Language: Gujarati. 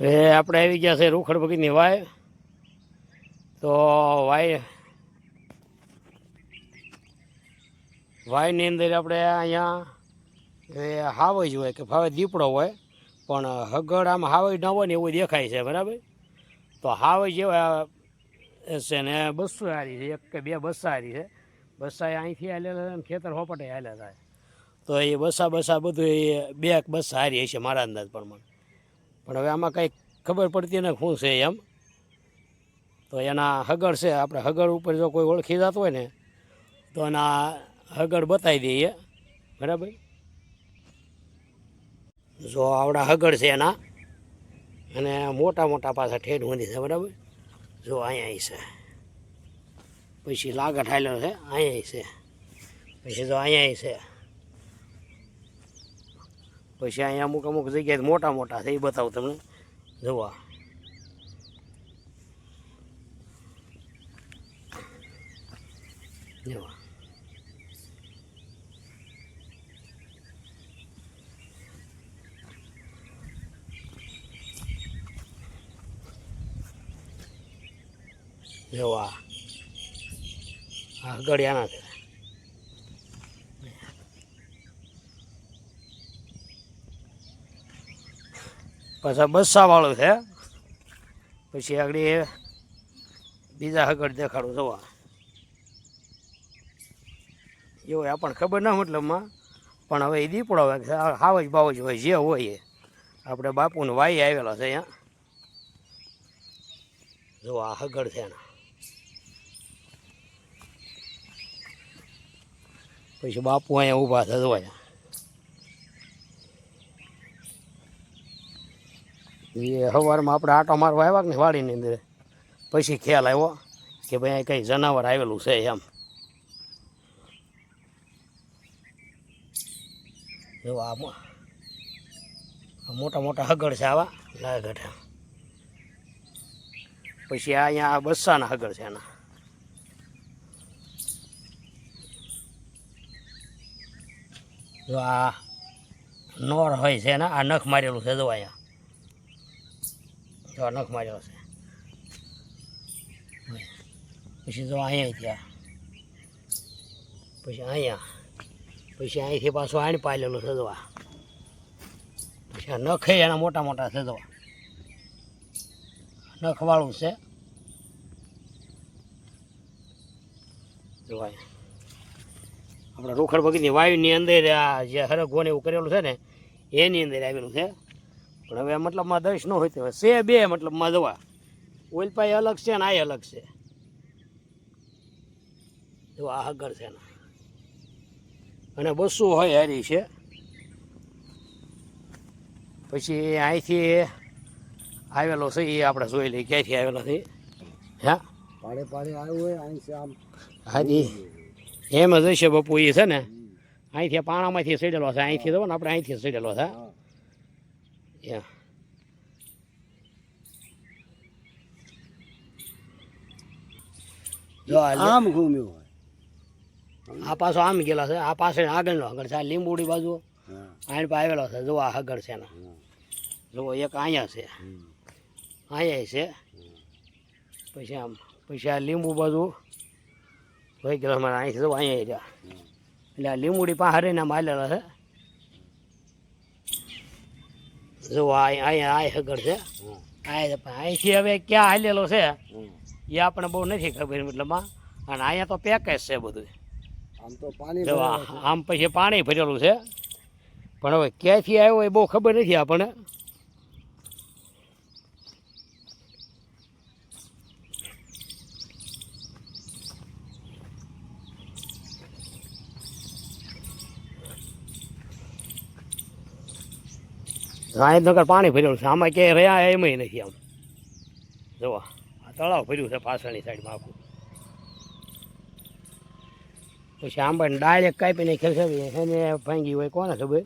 એ આપણે આવી ગયા છે રૂખડ બગીની વાય. તો વાયની અંદર આપણે અહીંયા હાવજ હોય કે ભાવે દીપડો હોય, પણ હગડ આમ હાવજ ન હોય ને એવું દેખાય છે, બરાબર. તો હાવજ જેવા છે ને બસો હારી છે, એક કે બે બસ્સા હારી છે. બસ્સા અહીંથી હાલેલા ને ખેતર હોપટે હાલ્યા થાય. તો એ બસા બધું એ બે બસ્સા હારી હશે મારા અંદાજ પ્રમાણે. પણ હવે આમાં કંઈક ખબર પડતી ને શું છે એમ. તો એના હગડ છે, આપણે હગડ ઉપર જો કોઈ ઓળખી જતું હોય ને તો એના હગડ બતાવી દઈએ, બરાબર. જો આવડા હગડ છે એના, અને મોટા મોટા પાછા ઠેઠ ઊંધી છે, બરાબર. જો અહીંયા છે, પછી લાગટ હાલ્યો છે, અહીંયા છે, પછી જો અહીંયા છે, પછી અહીંયા અમુક જગ્યાએ મોટા મોટા છે, એ બતાવું તમને. જોવા જોવા જોવા આ ગળિયાના છે. પાછા બસ્સાવાળું છે. પછી આગળ બીજા હગડ દેખાડું. જોવા એવું આપણને ખબર ના મતલબમાં, પણ હવે એ દીપડો હોય છે, હાવજ બાવજ હોય જે હોય એ. આપણે બાપુને વાઈ આવેલો છે અહીંયા. જો આ હગડ છે એના. પછી બાપુ અહીંયા ઊભા છે, જોયા. એ સવારમાં આપણે આટો મારવા આવ્યા ને વાડીની અંદર, પછી ખ્યાલ આવ્યો કે ભાઈ કંઈ જનાવર આવેલું છે એમ. જો આ મોટા મોટા હગડ છે આવા લાગટ. પછી અહીંયા આ બસ્સાના હગડ છે એના. જો આ નોર હોય છે ને, આ નખ મારેલું છે. જો અહીંયા જો નખ મારેલો છે. પછી જો અહીંયા ત્યાં, પછી અહીંયા, પછી અહીંથી પાછું આણી પાલેલું છે. જોવા પછી આ નખ એના મોટા મોટા છે. જોવા નખવાળું છે. જોવાય આપણે રૂખડ બગીની વાયુની અંદર આ જે હરગોને એવું કરેલું છે ને એની અંદર આવેલું છે. પણ હવે મતલબમાં દસ ન હોય તો છે બે, મતલબમાં જોવા ઓલપાઈ અલગ છે ને આ અલગ છે. જો આ હગડ છે ને, અને બસો હોય હારી છે. પછી અહીંથી આવેલો છે એ આપણે જોઈ લઈએ ક્યાંથી આવેલો છે. હા પાડે પાડે આવ્યું હોય અહીં આમ. હાજી એમ જ હશે બપુ. એ છે ને અહીંથી પાણામાંથી ચડેલો છે, અહીંથી જવો ને આપણે અહીંથી ચડેલો છે. જો આમ ઘૂમ્યું હોય. આ પાછો આમ ગયેલો છે. આ પાસે આગળનો હગડ છે, આ લીંબુડી બાજુ આણ પર આવેલો છે. જો આ હગડ છે ને, જુઓ એક અહીંયા છે, અહીંયા છે. પછી આમ, પછી આ લીંબુ બાજુ વહી ગયેલો અમારે અહીંથી. જો અહીંયા રહ્યા, એટલે આ લીંબુડી પાસે હરીને આમ હાલેલો છે. જો અહીંયા આ હગડ છે. અહીંથી હવે ક્યાં હાલેલો છે એ આપણે બહુ નથી ખબર મતલબમાં. અને અહીંયા તો પેકેજ છે બધું. આમ તો પાણી આમ પછી પાણી ભરેલું છે, પણ હવે ક્યાંથી આવ્યો એ બહુ ખબર નથી આપણને. રાણેતનગર પાણી ભરેલું છે, આમાં ક્યાંય રહ્યા એમાંય નથી. આમ જોવા આ તળાવ ભર્યું છે પાછળની સાઈડમાં આખું. પછી આંબાને ડાયરેક્ટ કાપીને ખેલ છે એને ભાંગી હોય કોને ખબર.